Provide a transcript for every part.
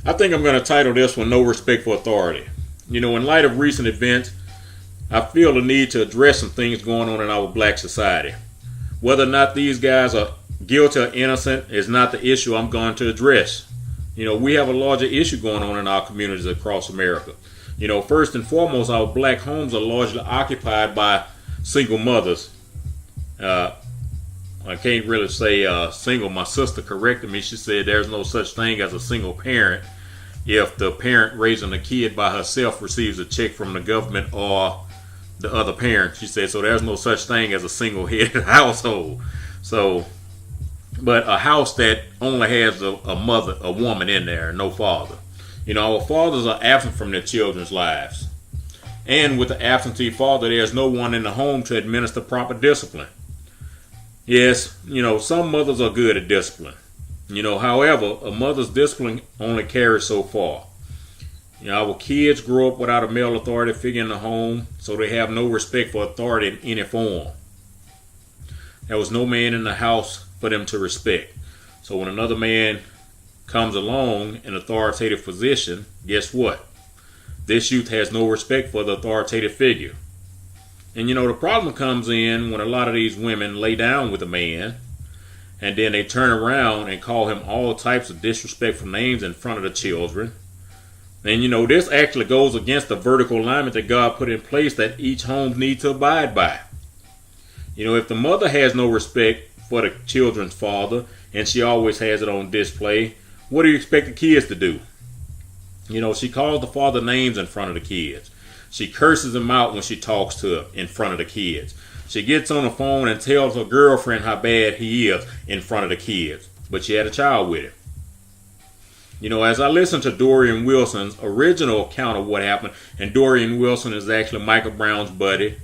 I think I'm going to title this one No Respect for Authority. In light of recent events, I feel the need to address some things going on in our black society. Whether or not these guys are guilty or innocent is not the issue I'm going to address. We have a larger issue going on in our communities across America. First and foremost, our black homes are largely occupied by single mothers. I can't really say single. My sister corrected me. She said there's no such thing as a single parent if the parent raising the kid by herself receives a check from the government or the other parent. She said, so there's no such thing as a single-headed household. But a house that only has a mother, a woman in there, no father. Our fathers are absent from their children's lives. And with the absentee father, there's no one in the home to administer proper discipline. Yes, some mothers are good at discipline. However, a mother's discipline only carries so far. Our kids grow up without a male authority figure in the home, so they have no respect for authority in any form. There was no man in the house for them to respect. So when another man comes along in authoritative position, guess what? This youth has no respect for the authoritative figure. And the problem comes in when a lot of these women lay down with a man and then they turn around and call him all types of disrespectful names in front of the children. And this actually goes against the vertical alignment that God put in place that each home needs to abide by. If the mother has no respect for the children's father and she always has it on display, what do you expect the kids to do? She calls the father names in front of the kids. She curses him out when she talks to him in front of the kids. She gets on the phone and tells her girlfriend how bad he is in front of the kids. But she had a child with him. As I listened to Dorian Wilson's original account of what happened, and Dorian Wilson is actually Michael Brown's buddy,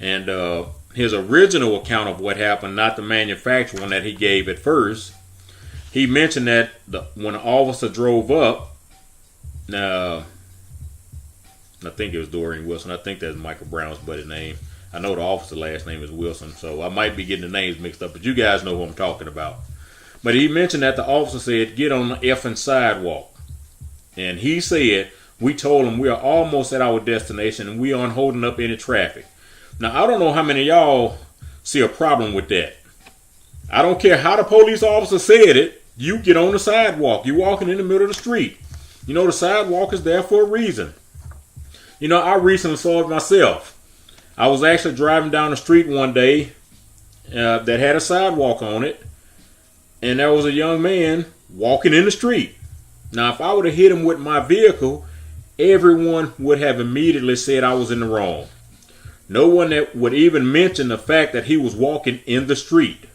and his original account of what happened, not the manufactured one that he gave at first, he mentioned that when the officer drove up, I think it was Dorian Wilson. I think that's Michael Brown's buddy's name. I know the officer's last name is Wilson, so I might be getting the names mixed up, but you guys know who I'm talking about. But he mentioned that the officer said, get on the effing sidewalk. And he said, we told him we are almost at our destination and we aren't holding up any traffic. Now, I don't know how many of y'all see a problem with that. I don't care how the police officer said it. You get on the sidewalk. You're walking in the middle of the street. The sidewalk is there for a reason. I recently saw it myself. I was actually driving down the street one day that had a sidewalk on it. And there was a young man walking in the street. Now, if I would have hit him with my vehicle, everyone would have immediately said I was in the wrong. No one that would even mention the fact that he was walking in the street.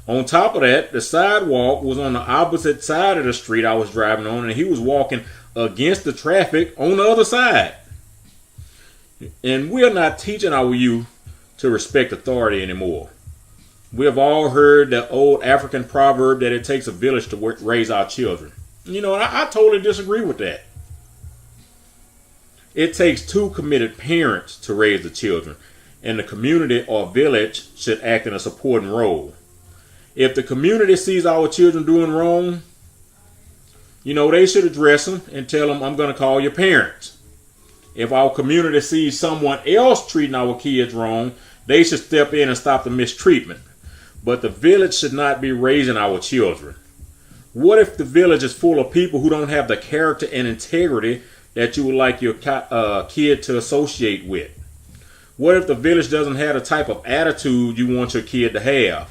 On top of that, the sidewalk was on the opposite side of the street I was driving on, and he was walking against the traffic on the other side. And we are not teaching our youth to respect authority anymore. We have all heard the old African proverb that it takes a village to raise our children. I totally disagree with that. It takes two committed parents to raise the children, and the community or village should act in a supporting role. If the community sees our children doing wrong, they should address them and tell them, I'm going to call your parents. If our community sees someone else treating our kids wrong, they should step in and stop the mistreatment. But the village should not be raising our children. What if the village is full of people who don't have the character and integrity that you would like your kid to associate with? What if the village doesn't have the type of attitude you want your kid to have?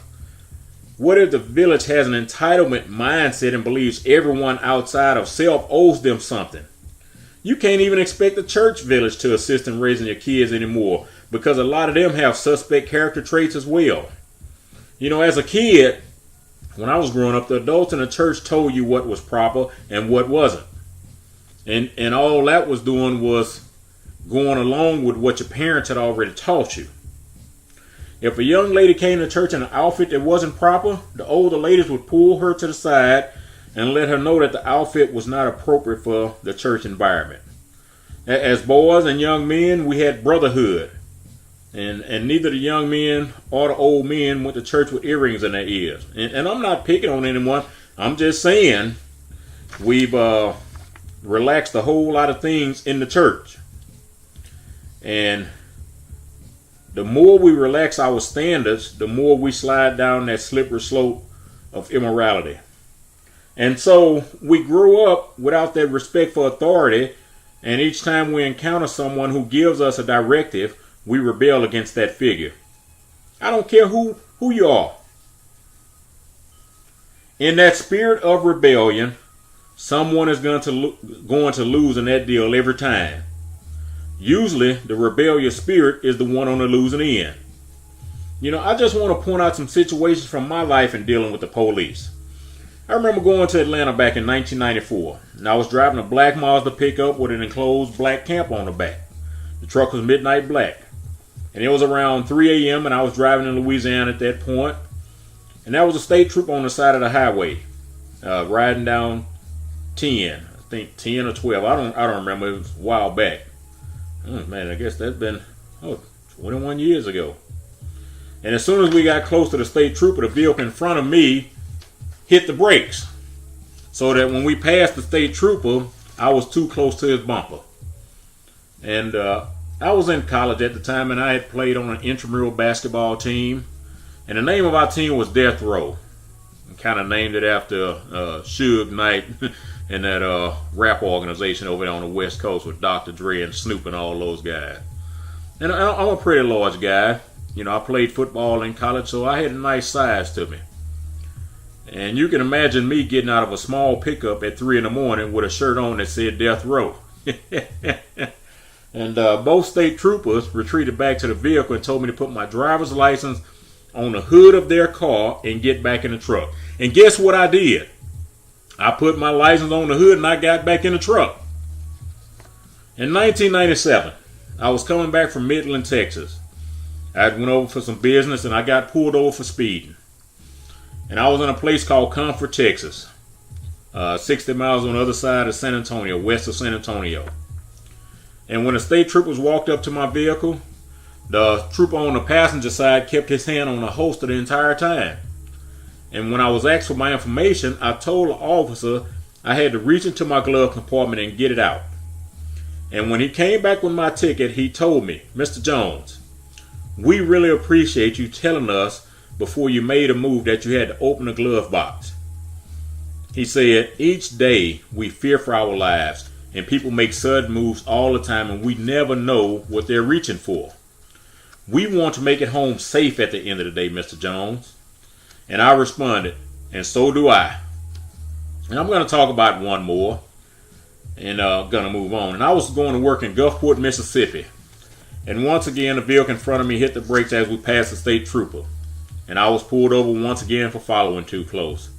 What if the village has an entitlement mindset and believes everyone outside of self owes them something? You can't even expect the church village to assist in raising your kids anymore because a lot of them have suspect character traits as well. As a kid, when I was growing up, the adults in the church told you what was proper and what wasn't. And all that was doing was going along with what your parents had already taught you. If a young lady came to church in an outfit that wasn't proper, the older ladies would pull her to the side and let her know that the outfit was not appropriate for the church environment. As boys and young men, we had brotherhood. And neither the young men or the old men went to church with earrings in their ears. And I'm not picking on anyone. I'm just saying we've relaxed a whole lot of things in the church. And the more we relax our standards, the more we slide down that slippery slope of immorality. And so we grow up without that respect for authority, and each time we encounter someone who gives us a directive, we rebel against that figure. I don't care who you are. In that spirit of rebellion, someone is going to lose in that deal every time. Usually, the rebellious spirit is the one on the losing end. I just want to point out some situations from my life in dealing with the police. I remember going to Atlanta back in 1994, and I was driving a black Mazda pickup with an enclosed black camp on the back. The truck was midnight black, and it was around 3 a.m., and I was driving in Louisiana at that point, and there was a state trooper on the side of the highway, riding down 10, I think 10 or 12. I don't remember. It was a while back. Man, I guess that's been 21 years ago. And as soon as we got close to the state trooper, the vehicle in front of me hit the brakes, so that when we passed the state trooper, I was too close to his bumper. And I was in college at the time, and I had played on an intramural basketball team, and the name of our team was Death Row. Kind of named it after Suge Knight and that rap organization over there on the West Coast with Dr. Dre and Snoop and all those guys. And I'm a pretty large guy. I played football in college, so I had a nice size to me. And you can imagine me getting out of a small pickup at 3 in the morning with a shirt on that said Death Row. And both state troopers retreated back to the vehicle and told me to put my driver's license on the hood of their car and get back in the truck. And guess what I did? I put my license on the hood and I got back in the truck. In 1997, I was coming back from Midland, Texas. I went over for some business and I got pulled over for speeding. And I was in a place called Comfort, Texas, 60 miles on the other side of San Antonio, west of San Antonio. And when the state troopers walked up to my vehicle, the trooper on the passenger side kept his hand on the holster the entire time. And when I was asked for my information, I told the officer I had to reach into my glove compartment and get it out. And when he came back with my ticket, he told me, "Mr. Jones, we really appreciate you telling us before you made a move that you had to open the glove box." He said, "Each day we fear for our lives, and people make sudden moves all the time, and we never know what they're reaching for. We want to make it home safe at the end of the day, Mr. Jones." And I responded, "And so do I." And I'm going to talk about one more, and going to move on. And I was going to work in Gulfport, Mississippi. And once again, the vehicle in front of me hit the brakes as we passed the state trooper. And I was pulled over once again for following too close.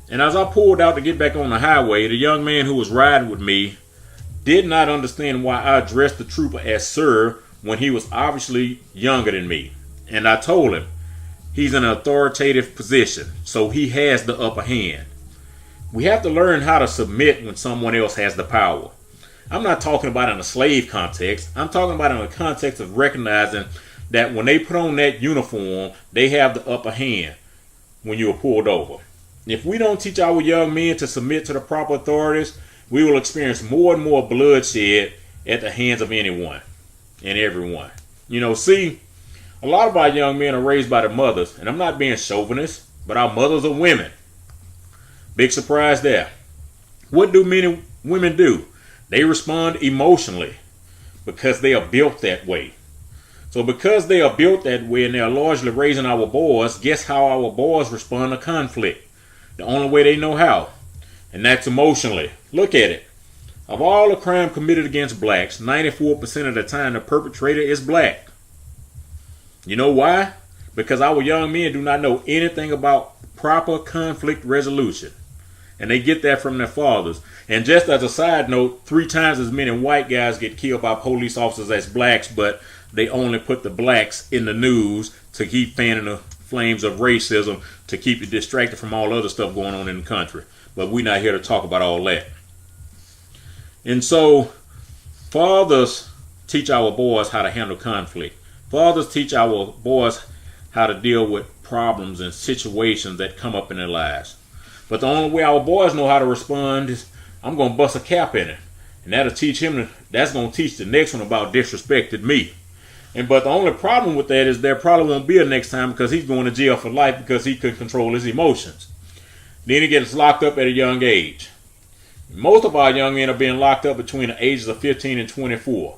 And as I pulled out to get back on the highway, the young man who was riding with me did not understand why I addressed the trooper as sir when he was obviously younger than me. And I told him he's in an authoritative position, so he has the upper hand. We have to learn how to submit when someone else has the power. I'm not talking about in a slave context. I'm talking about in the context of recognizing that when they put on that uniform, they have the upper hand when you are pulled over. If we don't teach our young men to submit to the proper authorities, we will experience more and more bloodshed at the hands of anyone and everyone. See, a lot of our young men are raised by their mothers, and I'm not being chauvinist, but our mothers are women. Big surprise there. What do many women do? They respond emotionally because they are built that way. So because they are built that way and they are largely raising our boys, guess how our boys respond to conflict? The only way they know how, and that's emotionally. Look at it. Of all the crime committed against blacks, 94% of the time the perpetrator is black. You know why? Because our young men do not know anything about proper conflict resolution. And they get that from their fathers. And just as a side note, 3 times as many white guys get killed by police officers as blacks, but they only put the blacks in the news to keep fanning the flames of racism, to keep you distracted from all other stuff going on in the country. But we're not here to talk about all that. And so, fathers teach our boys how to handle conflict. Fathers teach our boys how to deal with problems and situations that come up in their lives. But the only way our boys know how to respond is I'm going to bust a cap in it. And that's going to teach the next one about disrespected me. But the only problem with that is there probably won't be a next time, because he's going to jail for life because he couldn't control his emotions. Then he gets locked up at a young age. Most of our young men are being locked up between the ages of 15 and 24.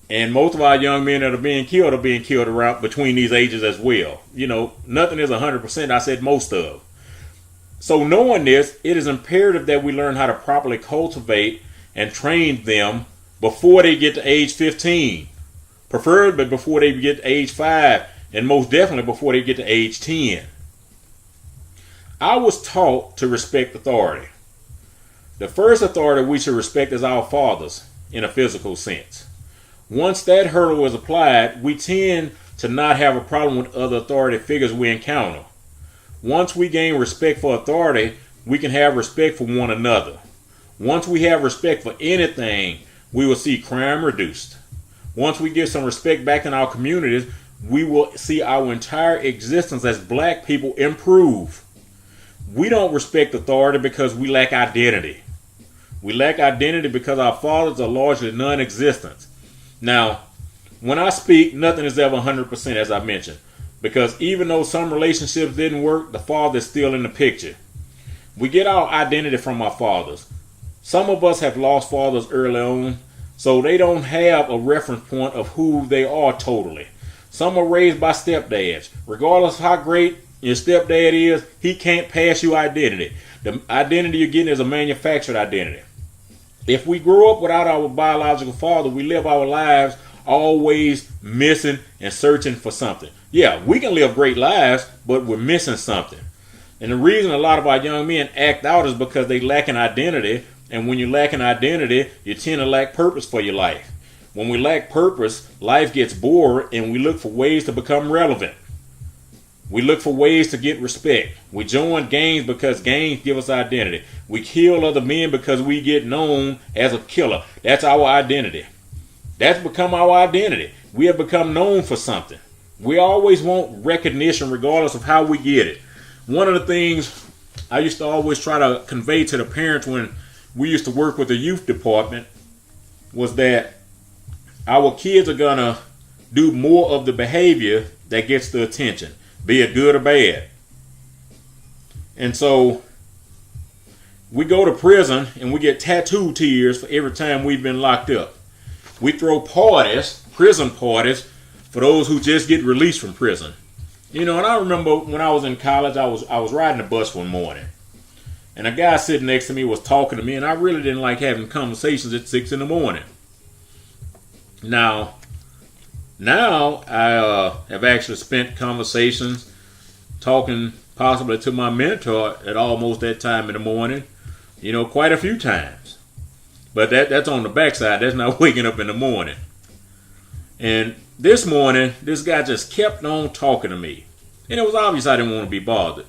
And most of our young men that are being killed around between these ages as well. Nothing is 100%. I said most of. So knowing this, it is imperative that we learn how to properly cultivate and train them before they get to age 15. Preferably before they get to age 5. And most definitely before they get to age 10. I was taught to respect authority. The first authority we should respect is our fathers in a physical sense. Once that hurdle is applied, we tend to not have a problem with other authority figures we encounter. Once we gain respect for authority, we can have respect for one another. Once we have respect for anything, we will see crime reduced. Once we get some respect back in our communities, we will see our entire existence as black people improve. We don't respect authority because we lack identity. We lack identity because our fathers are largely non-existent. Now, when I speak, nothing is ever 100%, as I mentioned. Because even though some relationships didn't work, the father is still in the picture. We get our identity from our fathers. Some of us have lost fathers early on, so they don't have a reference point of who they are totally. Some are raised by stepdads. Regardless of how great your stepdad is, he can't pass you identity. The identity you're getting is a manufactured identity. If we grow up without our biological father, we live our lives always missing and searching for something. Yeah, we can live great lives, but we're missing something. And the reason a lot of our young men act out is because they lack an identity. And when you lack an identity, you tend to lack purpose for your life. When we lack purpose, life gets bored and we look for ways to become relevant. We look for ways to get respect. We join gangs because gangs give us identity. We kill other men because we get known as a killer. That's our identity. That's become our identity. We have become known for something. We always want recognition regardless of how we get it. One of the things I used to always try to convey to the parents when we used to work with the youth department was that our kids are going to do more of the behavior that gets the attention, be it good or bad. And so we go to prison and we get tattoo tears for every time we've been locked up. We throw parties, prison parties, for those who just get released from prison. And I remember when I was in college, I was riding the bus one morning. And a guy sitting next to me was talking to me, and I really didn't like having conversations at 6 in the morning. Now I have actually spent conversations talking possibly to my mentor at almost that time in the morning, quite a few times. But that's on the backside. That's not waking up in the morning. And this morning, this guy just kept on talking to me. And it was obvious I didn't want to be bothered.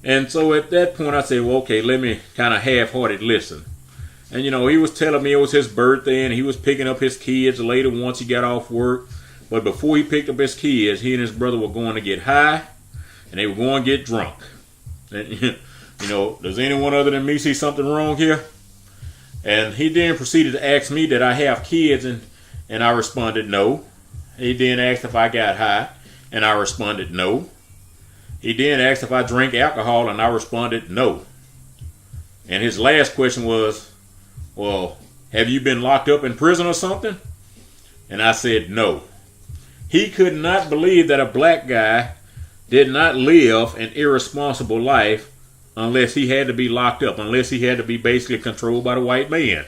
And so at that point, I said, well, okay, let me kind of half-hearted listen. And, he was telling me it was his birthday and he was picking up his kids later once he got off work. But before he picked up his kids, he and his brother were going to get high and they were going to get drunk. And, does anyone other than me see something wrong here? And he then proceeded to ask me, did I have kids? And I responded, no. He then asked if I got high, and I responded, no. He then asked if I drank alcohol, and I responded, no. And his last question was, well, have you been locked up in prison or something? And I said, no. He could not believe that a black guy did not live an irresponsible life unless he had to be locked up, unless he had to be basically controlled by the white man.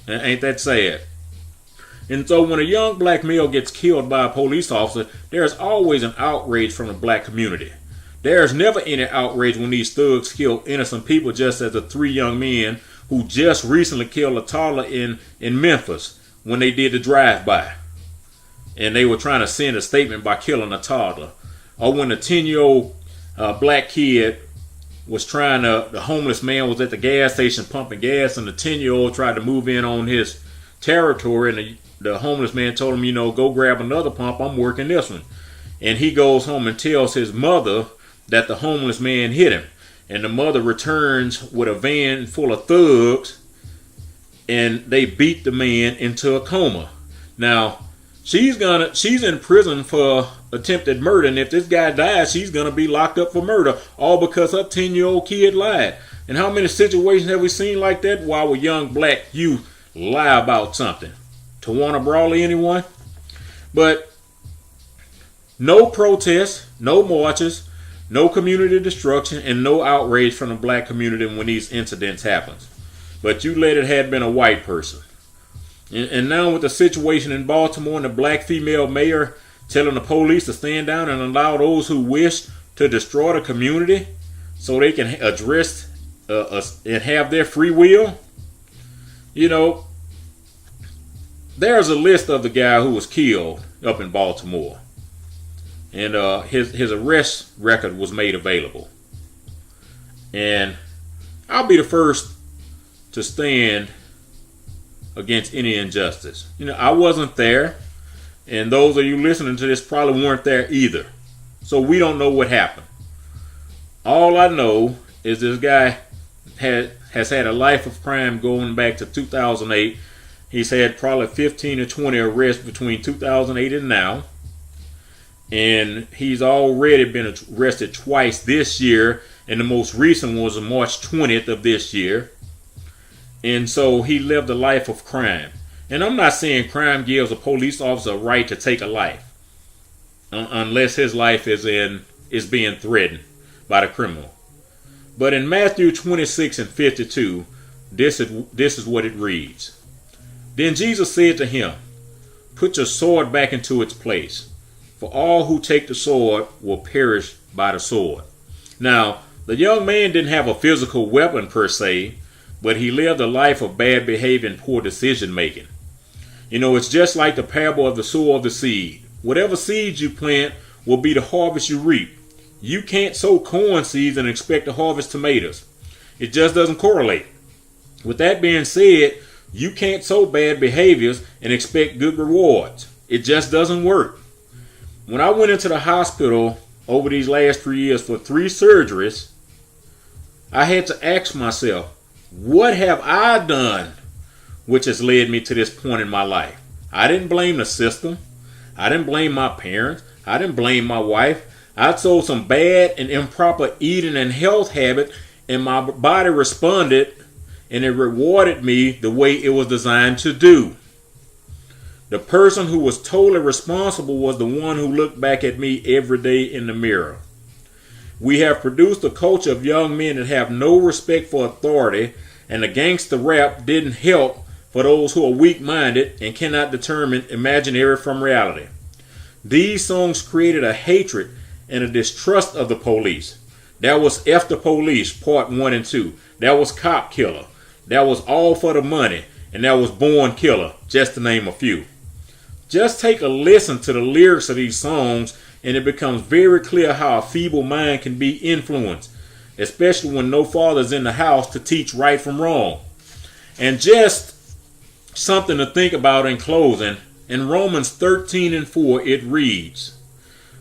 Ain't that sad? And so when a young black male gets killed by a police officer, there's always an outrage from the black community. There's never any outrage when these thugs kill innocent people, just as the 3 young men who just recently killed a toddler in Memphis when they did the drive-by. And they were trying to send a statement by killing a toddler. Or when a 10-year-old black kid was the homeless man was at the gas station pumping gas, and the 10-year-old tried to move in on his territory, and the homeless man told him, go grab another pump, I'm working this one. And he goes home and tells his mother that the homeless man hit him. And the mother returns with a van full of thugs and they beat the man into a coma. Now, she's in prison for attempted murder, and if this guy dies, she's gonna be locked up for murder, all because her 10-year-old kid lied. And how many situations have we seen like that while a young black youth lie about something? Tawana Brawley, anyone? But no protests, no marches, no community destruction, and no outrage from the black community when these incidents happen. But you let it had been a white person. And now with the situation in Baltimore and the black female mayor telling the police to stand down and allow those who wish to destroy the community so they can address and have their free will. You know, there's a list of the guy who was killed up in Baltimore. And his arrest record was made available. And I'll be the first to stand against any injustice. You know, I wasn't there, and those of you listening to this probably weren't there either. So we don't know what happened. All I know is this guy has had a life of crime going back to 2008. He's had probably 15 or 20 arrests between 2008 and now. And he's already been arrested twice this year, and the most recent was on March 20th of this year. And so he lived a life of crime. And I'm not saying crime gives a police officer a right to take a life, unless his life is being threatened by the criminal. But in Matthew 26 and 52, this is what it reads. Then Jesus said to him, "Put your sword back into its place, for all who take the sword will perish by the sword." Now, the young man didn't have a physical weapon per se, but he lived a life of bad behavior and poor decision making. You know, it's just like the parable of the sower of the seed. Whatever seeds you plant will be the harvest you reap. You can't sow corn seeds and expect to harvest tomatoes. It just doesn't correlate. With that being said, you can't sow bad behaviors and expect good rewards. It just doesn't work. When I went into the hospital over these last 3 years for 3 surgeries, I had to ask myself, what have I done which has led me to this point in my life? I didn't blame the system. I didn't blame my parents. I didn't blame my wife. I sold some bad and improper eating and health habit, and my body responded, and it rewarded me the way it was designed to do. The person who was totally responsible was the one who looked back at me every day in the mirror. We have produced a culture of young men that have no respect for authority, and the gangster rap didn't help for those who are weak-minded and cannot determine imaginary from reality. These songs created a hatred and a distrust of the police. That was F the Police, part 1 and 2. That was Cop Killer. That was All for the Money. And that was Born Killer, just to name a few. Just take a listen to the lyrics of these songs, and it becomes very clear how a feeble mind can be influenced, especially when no father's in the house to teach right from wrong. And just something to think about in closing, in Romans 13 and 4, it reads,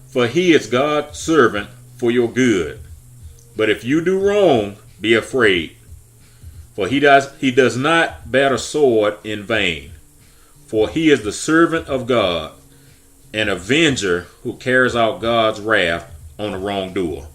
"For he is God's servant for your good. But if you do wrong, be afraid. For he does not bear a sword in vain. For he is the servant of God, an avenger who carries out God's wrath on the wrongdoer."